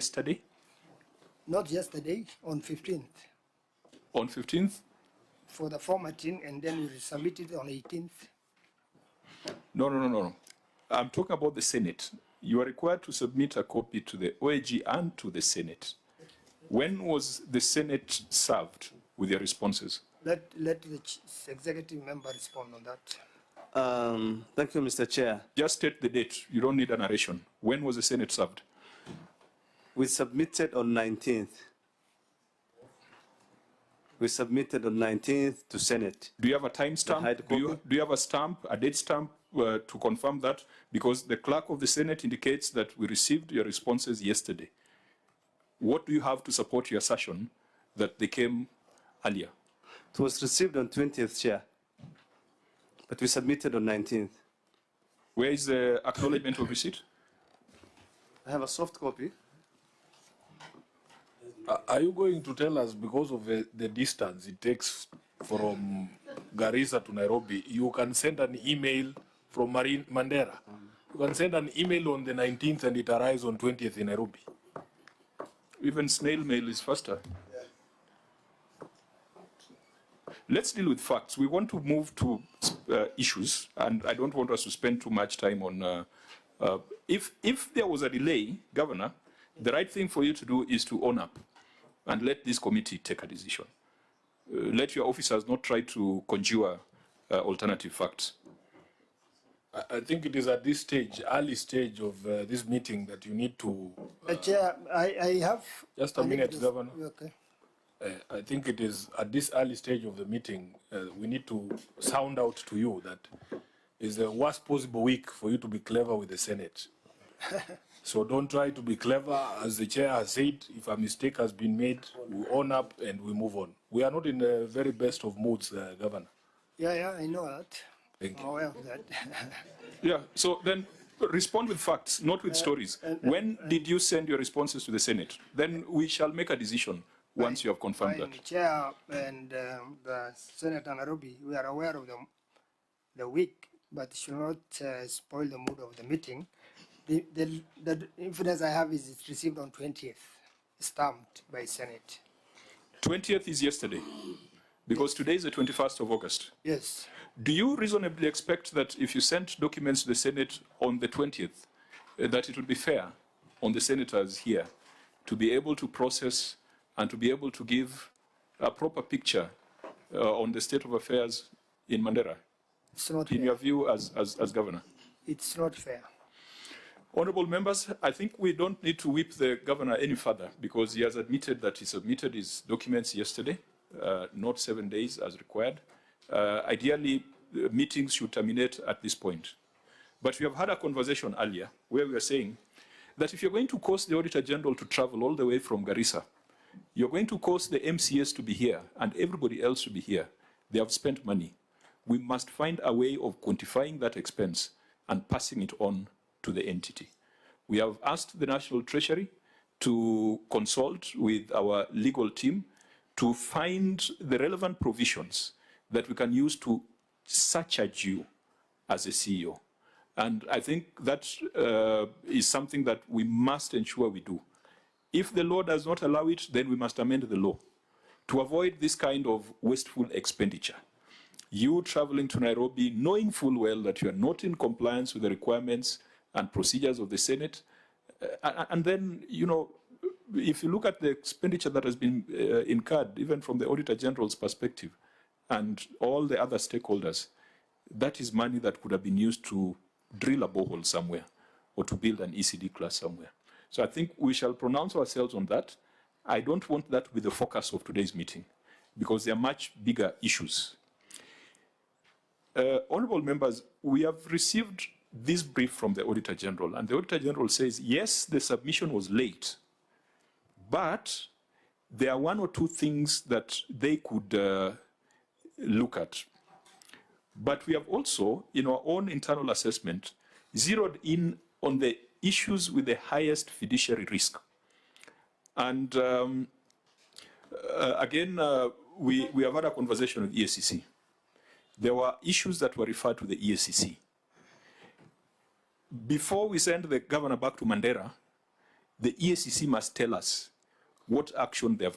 yesterday? Not yesterday, on 15th. On 15th? For the formatting, and then we submitted on 18th. No. I'm talking about the Senate. You are required to submit a copy to the OAG and to the Senate. When was the Senate served with your responses? Let the executive member respond on that. Thank you, Mr. Chair. Just state the date. You don't need a narration. When was the Senate served? We submitted on 19th. We submitted on 19th to Senate. Do you have a time stamp? Do you have a stamp, a date stamp to confirm that? Because the clerk of the Senate indicates that we received your responses yesterday. What do you have to support your assertion that they came earlier? It was received on 20th, Chair, but we submitted on 19th. Where is the acknowledgement of receipt? I have a soft copy. Are you going to tell us, because of the distance it takes from Garissa to Nairobi, you can send an email from Mandera? You can send an email on the 19th and it arrives on 20th in Nairobi. Even snail mail is faster. Let's deal with facts. We want to move to issues, and I don't want us to spend too much time on... if there was a delay, Governor, the right thing for you to do is to own up and let this committee take a decision. Let your officers not try to conjure alternative facts. I think it is at this stage, early stage of this meeting, that you need to... Chair, I have... Just a minute, Governor. Okay. I think it is at this early stage of the meeting, we need to sound out to you that it's the worst possible week for you to be clever with the Senate. So don't try to be clever. As the chair has said, if a mistake has been made, we own up and we move on. We are not in the very best of moods, Governor. Yeah, I know that. Thank you. I'm aware of that. Yeah, so then respond with facts, not with stories. When did you send your responses to the Senate? Then we shall make a decision once you have confirmed that. Chair and the Senator Nairobi, we are aware of the week, but should not spoil the mood of the meeting. The evidence I have is it's received on 20th, stamped by Senate. 20th is yesterday, because today is the 21st of August. Yes. Do you reasonably expect that if you sent documents to the Senate on the 20th, that it would be fair on the senators here to be able to process and to be able to give a proper picture on the state of affairs in Mandera? It's not in fair. your view as governor? It's not fair. Honorable members, I think we don't need to whip the governor any further because he has admitted that he submitted his documents yesterday, not 7 days as required. Ideally, meetings should terminate at this point. But we have had a conversation earlier where we were saying that if you're going to cause the Auditor General to travel all the way from Garissa, you're going to cause the MCS to be here and everybody else to be here. They have spent money. We must find a way of quantifying that expense and passing it on to the entity. We have asked the National Treasury to consult with our legal team to find the relevant provisions that we can use to surcharge you as a CEO. And I think that is something that we must ensure we do. If the law does not allow it, then we must amend the law to avoid this kind of wasteful expenditure. You traveling to Nairobi, knowing full well that you are not in compliance with the requirements and procedures of the Senate. And then, you know, if you look at the expenditure that has been incurred, even from the Auditor General's perspective, and all the other stakeholders, that is money that could have been used to drill a borehole somewhere or to build an ECD class somewhere. So I think we shall pronounce ourselves on that. I don't want that to be the focus of today's meeting because there are much bigger issues. Honorable members, we have received this brief from the Auditor General, and the Auditor General says, yes, the submission was late, but there are one or two things that they could look at. But we have also, in our own internal assessment, zeroed in on the issues with the highest fiduciary risk. And again, we have had a conversation with EACC. There were issues that were referred to the EACC. Before we send the governor back to Mandera, the EACC must tell us what action they have